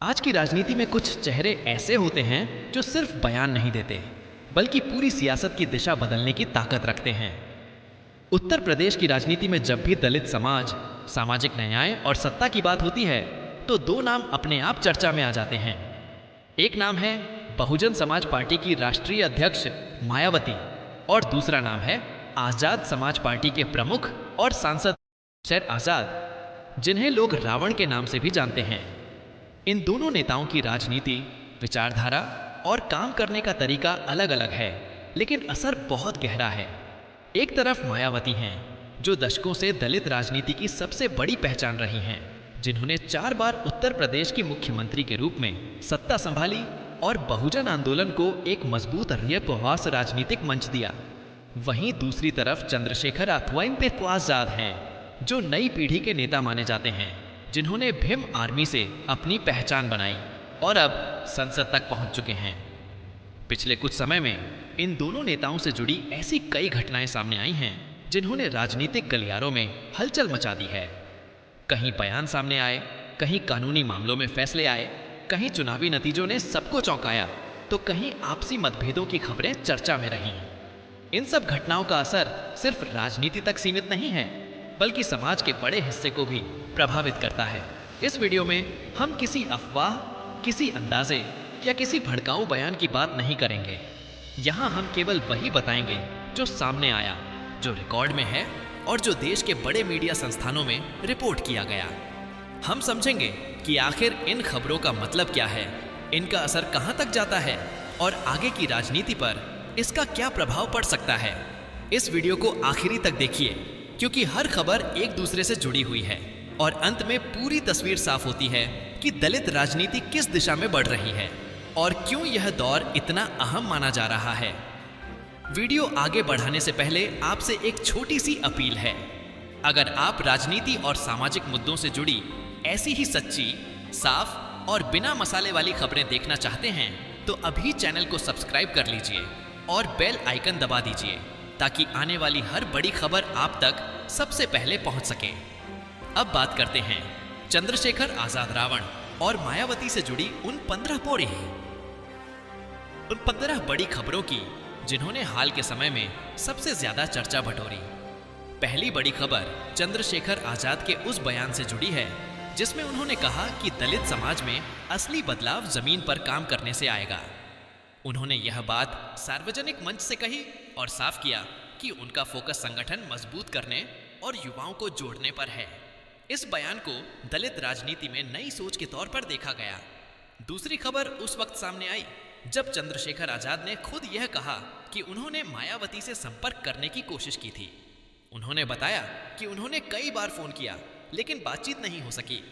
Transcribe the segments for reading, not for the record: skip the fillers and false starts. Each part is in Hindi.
आज की राजनीति में कुछ चेहरे ऐसे होते हैं जो सिर्फ बयान नहीं देते, बल्कि पूरी सियासत की दिशा बदलने की ताकत रखते हैं। उत्तर प्रदेश की राजनीति में जब भी दलित समाज, सामाजिक न्याय और सत्ता की बात होती है, तो दो नाम अपने आप चर्चा में आ जाते हैं। एक नाम है बहुजन समाज पार्टी की राष्ट्रीय अध्यक्ष मायावती और दूसरा नाम है आजाद समाज पार्टी के प्रमुख और सांसद शेर आजाद, जिन्हें लोग रावण के नाम से भी जानते हैं। इन दोनों नेताओं की राजनीति, विचारधारा और काम करने का तरीका अलग अलग है, लेकिन असर बहुत गहरा है। एक तरफ मायावती हैं, जो दशकों से दलित राजनीति की सबसे बड़ी पहचान रही हैं, जिन्होंने 4 बार उत्तर प्रदेश की मुख्यमंत्री के रूप में सत्ता संभाली और बहुजन आंदोलन को एक मजबूत उपवास राजनीतिक मंच दिया। वहीं दूसरी तरफ चंद्रशेखर आजाद हैं, जो नई पीढ़ी के नेता माने जाते हैं, जिन्होंने भीम आर्मी से अपनी पहचान बनाई और अब संसद तक पहुंच चुके हैं। पिछले कुछ समय में इन दोनों नेताओं से जुड़ी ऐसी कई घटनाएं सामने आई हैं, जिन्होंने राजनीतिक गलियारों में हलचल मचा दी है। कहीं बयान सामने आए, कहीं कानूनी मामलों में फैसले आए, कहीं चुनावी नतीजों ने सबको चौंकाया, तो कहीं आपसी मतभेदों की खबरें चर्चा में रहीं। इन सब घटनाओं का असर सिर्फ राजनीति तक सीमित नहीं है, बल्कि समाज के बड़े हिस्से को भी प्रभावित करता है। इस वीडियो में हम किसी अफवाह, किसी अंदाजे या किसी भड़काऊ बयान की बात नहीं करेंगे। यहाँ हम केवल वही बताएंगे जो सामने आया, जो रिकॉर्ड में है और जो देश के बड़े मीडिया संस्थानों में रिपोर्ट किया गया। हम समझेंगे कि आखिर इन खबरों का मतलब क्या है, इनका असर कहाँ तक जाता है और आगे की राजनीति पर इसका क्या प्रभाव पड़ सकता है। इस वीडियो को आखिरी तक देखिए, क्योंकि हर खबर एक दूसरे से जुड़ी हुई है और अंत में पूरी तस्वीर साफ होती है कि दलित राजनीति किस दिशा में बढ़ रही है और क्यों यह दौर इतना अहम माना जा रहा है। वीडियो आगे बढ़ाने से पहले आपसे एक छोटी सी अपील है। अगर आप राजनीति और सामाजिक मुद्दों से जुड़ी ऐसी ही सच्ची, साफ और बिना मसाले वाली खबरें देखना चाहते हैं, तो अभी चैनल को सब्सक्राइब कर लीजिए और बेल आइकन दबा दीजिए, ताकि आने वाली हर बड़ी खबर आप तक सबसे पहले पहुंच सके। अब बात करते हैं चंद्रशेखर आजाद रावण और मायावती से जुड़ी उन 15 बड़ी खबरों की, जिन्होंने हाल के समय में सबसे ज्यादा चर्चा बटोरी। पहली बड़ी खबर चंद्रशेखर आजाद के उस बयान से जुड़ी है, जिसमें उन्होंने कहा कि दलित समाज में असली बदलाव जमीन पर काम करने से आएगा। उन्होंने यह बात सार्वजनिक मंच से कही और साफ किया कि उनका फोकस संगठन मजबूत करने और युवाओं को जोड़ने पर है। इस बयान को दलित राजनीति में नई सोच के तौर पर देखा गया। दूसरी खबर उस वक्त सामने आई जब चंद्रशेखर आजाद ने खुद यह कहा कि उन्होंने मायावती से संपर्क करने की कोशिश की थी। उन्होंने बताया कि उन्होंने कई बार फोन किया, लेकिन बातचीत नहीं हो सकी।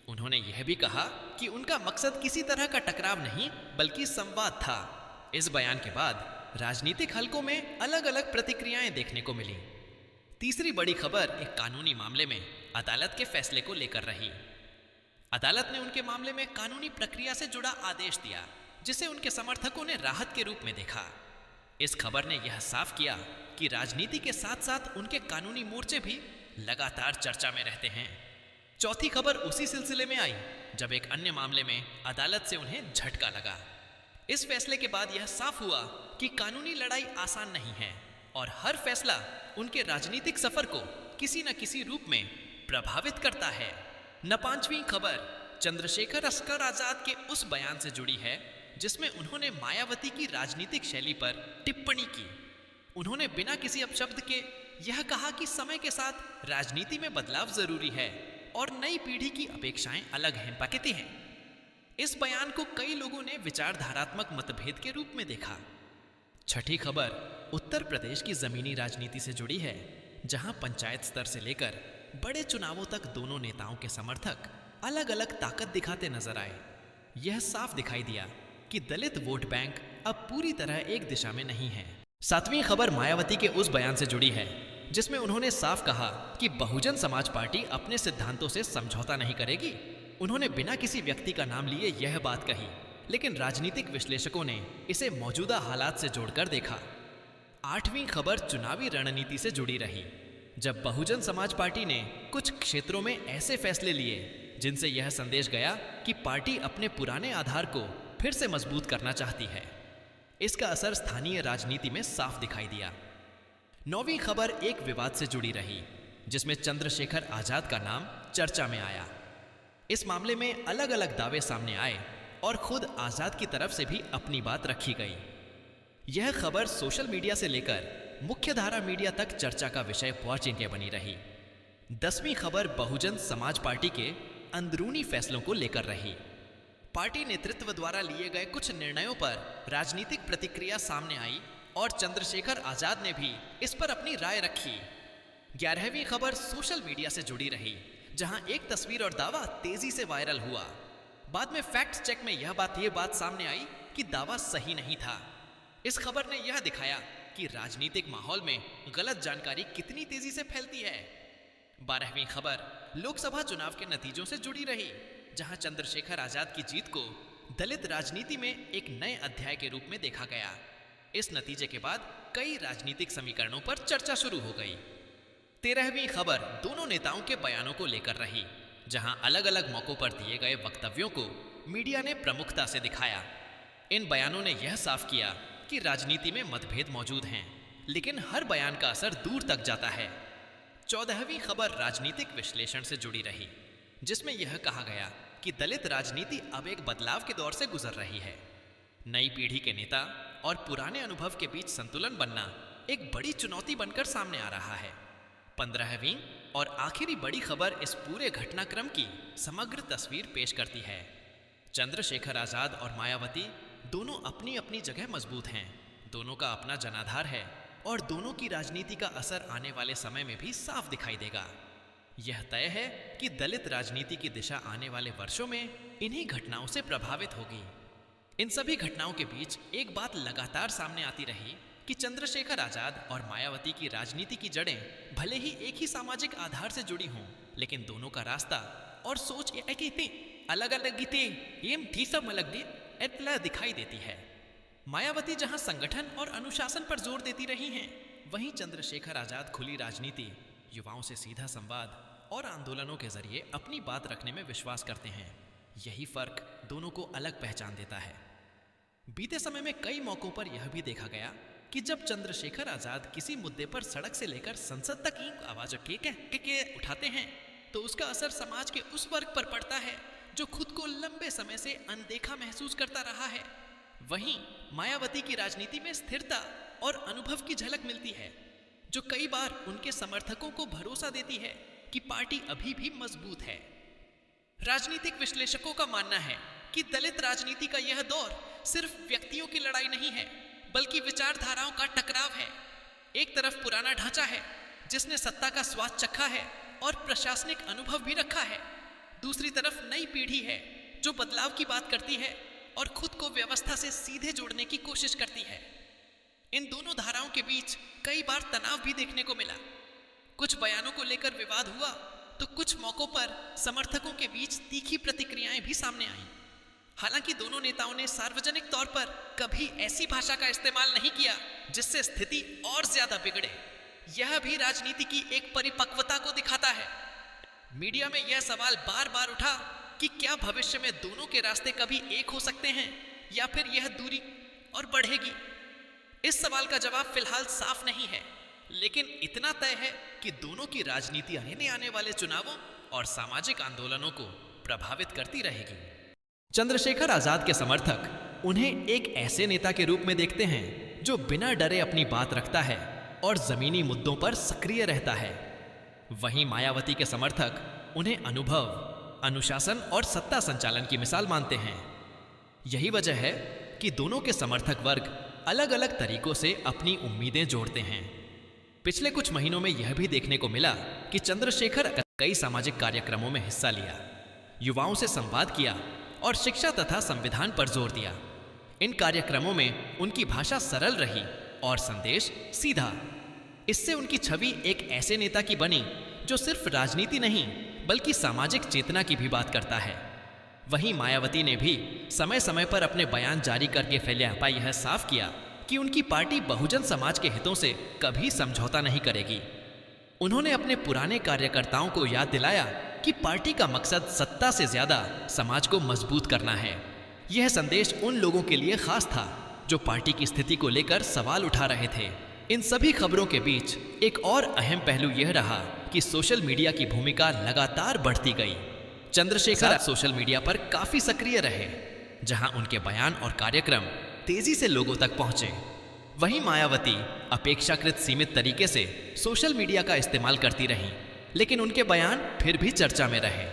उन्होंने यह भी कहा कि उनका मकसद किसी तरह का टकराव नहीं, बल्कि संवाद था। इस बयान के बाद राजनीतिक हलकों में अलग अलग प्रतिक्रियाएं देखने को मिली। तीसरी बड़ी खबर एक कानूनी मामले में अदालत के फैसले को लेकर रही। अदालत ने उनके मामले में कानूनी प्रक्रिया से जुड़ा आदेश दिया, जिसे उनके समर्थकों ने राहत के रूप में देखा। इस खबर ने यह साफ किया कि राजनीति के साथ साथ उनके कानूनी मोर्चे भी लगातार चर्चा में रहते हैं। चौथी खबर उसी सिलसिले में आई जब एक अन्य मामले में अदालत से उन्हें झटका लगा। इस फैसले के बाद यह साफ हुआ कि कानूनी लड़ाई आसान नहीं है और हर फैसला उनके राजनीतिक सफर को किसी न किसी रूप में प्रभावित करता है। पांचवीं खबर चंद्रशेखर आजाद के उस बयान से जुड़ी है, जिसमें उन्होंने मायावती की राजनीतिक शैली पर टिप्पणी की। उन्होंने बिना किसी अपशब्द के यह कहा कि समय के साथ राजनीति में बदलाव जरूरी है और नई पीढ़ी की अपेक्षाएं अलग हैं पाकिती हैं। इस बयान को कई लोगों ने विचारधारात्मक मतभेद के रूप में देखा। छठी खबर उत्तर प्रदेश की जमीनी राजनीति से जुड़ी है, जहां पंचायत स्तर से लेकर बड़े चुनावों तक दोनों नेताओं के समर्थक अलग अलग ताकत दिखाते नजर आए। यह साफ दिखाई दिया कि दलित वोट बैंक अब पूरी तरह एक दिशा में नहीं है। सातवीं खबर मायावती के उस बयान से जुड़ी है, जिसमें उन्होंने साफ कहा कि बहुजन समाज पार्टी अपने सिद्धांतों से समझौता नहीं करेगी। उन्होंने बिना किसी व्यक्ति का नाम लिए यह बात कही, लेकिन राजनीतिक विश्लेषकों ने इसे मौजूदा हालात से जोड़कर देखा। आठवीं खबर चुनावी रणनीति से जुड़ी रही, जब बहुजन समाज पार्टी ने कुछ क्षेत्रों में ऐसे फैसले लिए जिनसे यह संदेश गया कि पार्टी अपने पुराने आधार को फिर से मजबूत करना चाहती है। इसका असर स्थानीय राजनीति में साफ दिखाई दिया। 9वीं खबर एक विवाद से जुड़ी रही, जिसमें चंद्रशेखर आजाद का नाम चर्चा में आया। इस मामले में अलग अलग दावे सामने आए और खुद आजाद की तरफ से भी अपनी बात रखी गई। यह खबर सोशल मीडिया से लेकर मुख्यधारा मीडिया तक चर्चा का विषय पहुंचने के बनी रही। 10वीं खबर बहुजन समाज पार्टी के अंदरूनी फैसलों को लेकर रही। पार्टी नेतृत्व द्वारा लिए गए कुछ निर्णयों पर राजनीतिक प्रतिक्रिया सामने आई और चंद्रशेखर आजाद ने भी इस पर अपनी राय रखी। 11वीं खबर सोशल मीडिया से जुड़ी रही, जहां एक तस्वीर और दावा तेजी से वायरल हुआ। बाद में फैक्ट चेक में यह बात सामने आई कि दावा सही नहीं था। इस खबर ने यह दिखाया कि राजनीतिक माहौल में गलत जानकारी कितनी तेजी से फैलती है। 12वीं खबर लोकसभा चुनाव के नतीजों से जुड़ी रही, जहां चंद्रशेखर आजाद की जीत को दलित राजनीति में एक नए अध्याय के रूप में देखा गया। इस नतीजे के बाद कई राजनीतिक समीकरणों पर चर्चा शुरू हो गई। 13वीं खबर दोनों नेताओं के बयानों को लेकर रही, जहां अलग अलग मौकों पर दिए गए वक्तव्यों को मीडिया ने प्रमुखता से दिखाया। इन बयानों ने यह साफ किया कि राजनीति में मतभेद मौजूद हैं, लेकिन हर बयान का असर दूर तक जाता है। 14वीं खबर राजनीतिक विश्लेषण से जुड़ी रही, जिसमें यह कहा गया कि दलित राजनीति अब एक बदलाव के दौर से गुजर रही है। नई पीढ़ी के नेता और पुराने अनुभव के बीच संतुलन बनना एक बड़ी चुनौती बनकर सामने आ रहा है। 15वीं और आखिरी बड़ी खबर इस पूरे घटनाक्रम की समग्र तस्वीर पेश करती है। चंद्रशेखर आजाद और मायावती दोनों अपनी अपनी जगह मजबूत हैं, दोनों का अपना जनाधार है और दोनों की राजनीति का असर आने वाले समय में भी साफ दिखाई देगा। यह तय है कि दलित राजनीति की दिशा आने वाले वर्षों में इन्हीं घटनाओं से प्रभावित होगी। इन सभी घटनाओं के बीच एक बात लगातार सामने आती रही कि चंद्रशेखर आजाद और मायावती की राजनीति की जड़ें भले ही एक ही सामाजिक आधार से जुड़ी हों, लेकिन दोनों का रास्ता और सोच अलग अलग दिखाई देती है। मायावती जहां संगठन और अनुशासन पर जोर देती रही हैं, वहीं चंद्रशेखर आजाद खुली राजनीति, युवाओं से सीधा संवाद और आंदोलनों के जरिए अपनी बात रखने में विश्वास करते हैं। यही फर्क दोनों को अलग पहचान देता है। बीते समय में कई मौकों पर यह भी देखा गया कि जब चंद्रशेखर आजाद किसी मुद्दे पर सड़क से लेकर संसद तक की आवाज के उठाते हैं, तो उसका असर समाज के उस वर्ग पर पड़ता है जो खुद को लंबे समय से अनदेखा महसूस करता रहा है। वहीं मायावती की राजनीति में स्थिरता और अनुभव की झलक मिलती है, जो कई बार उनके समर्थकों को भरोसा देती है कि पार्टी अभी भी मजबूत है। राजनीतिक विश्लेषकों का मानना है कि दलित राजनीति का यह दौर सिर्फ व्यक्तियों की लड़ाई नहीं है, बल्कि विचारधाराओं का टकराव है। एक तरफ पुराना ढांचा है जिसने सत्ता का स्वाद चखा है और प्रशासनिक अनुभव भी रखा है, दूसरी तरफ नई पीढ़ी है जो बदलाव की बात करती है और खुद को व्यवस्था से सीधे जोड़ने की कोशिश करती है। इन दोनों धाराओं के बीच कई बार तनाव भी देखने को मिला। कुछ बयानों को लेकर विवाद हुआ, तो कुछ मौकों पर समर्थकों के बीच तीखी प्रतिक्रियाएं भी सामने आईं। हालांकि दोनों नेताओं ने सार्वजनिक तौर पर कभी ऐसी भाषा का इस्तेमाल नहीं किया जिससे स्थिति और ज्यादा बिगड़े। यह भी राजनीति की एक परिपक्वता को दिखाता है। मीडिया में यह सवाल बार बार उठा कि क्या भविष्य में दोनों के रास्ते कभी एक हो सकते हैं या फिर यह दूरी और बढ़ेगी। इस सवाल का जवाब फिलहाल साफ नहीं है, लेकिन इतना तय है कि दोनों की राजनीति आने वाले चुनावों और सामाजिक आंदोलनों को प्रभावित करती रहेगी। चंद्रशेखर आजाद के समर्थक उन्हें एक ऐसे नेता के रूप में देखते हैं जो बिना डरे अपनी बात रखता है और जमीनी मुद्दों पर सक्रिय रहता है। वहीं मायावती के समर्थक उन्हें अनुभव, अनुशासन और सत्ता संचालन की मिसाल मानते हैं। यही वजह है कि दोनों के समर्थक वर्ग अलग अलग तरीकों से अपनी उम्मीदें जोड़ते हैं। पिछले कुछ महीनों में यह भी देखने को मिला कि चंद्रशेखर कई सामाजिक कार्यक्रमों में हिस्सा लिया, युवाओं से संवाद किया और शिक्षा तथा संविधान पर जोर दिया। इन कार्यक्रमों में उनकी भाषा सरल रही और संदेश सीधा। इससे उनकी छवि एक ऐसे नेता की बनी जो सिर्फ राजनीति नहीं बल्कि सामाजिक चेतना की भी बात करता है। वहीं मायावती ने भी समय समय पर अपने बयान जारी करके फैलाया यह साफ किया कि उनकी पार्टी बहुजन समाज के हितों से कभी समझौता नहीं करेगी। उन्होंने अपने पुराने कार्यकर्ताओं को याद दिलाया कि पार्टी का मकसद सत्ता से ज्यादा समाज को मजबूत करना है। यह संदेश उन लोगों के लिए खास था जो पार्टी की स्थिति को लेकर सवाल उठा रहे थे। इन सभी खबरों के बीच एक और अहम पहलू यह रहा कि सोशल मीडिया की भूमिका लगातार बढ़ती गई। चंद्रशेखर सोशल मीडिया पर काफी सक्रिय रहे, जहां उनके बयान और कार्यक्रम तेजी से लोगों तक पहुंचे। वहीं मायावती अपेक्षाकृत सीमित तरीके से सोशल मीडिया का इस्तेमाल करती रहीं, लेकिन उनके बयान फिर भी चर्चा में रहे।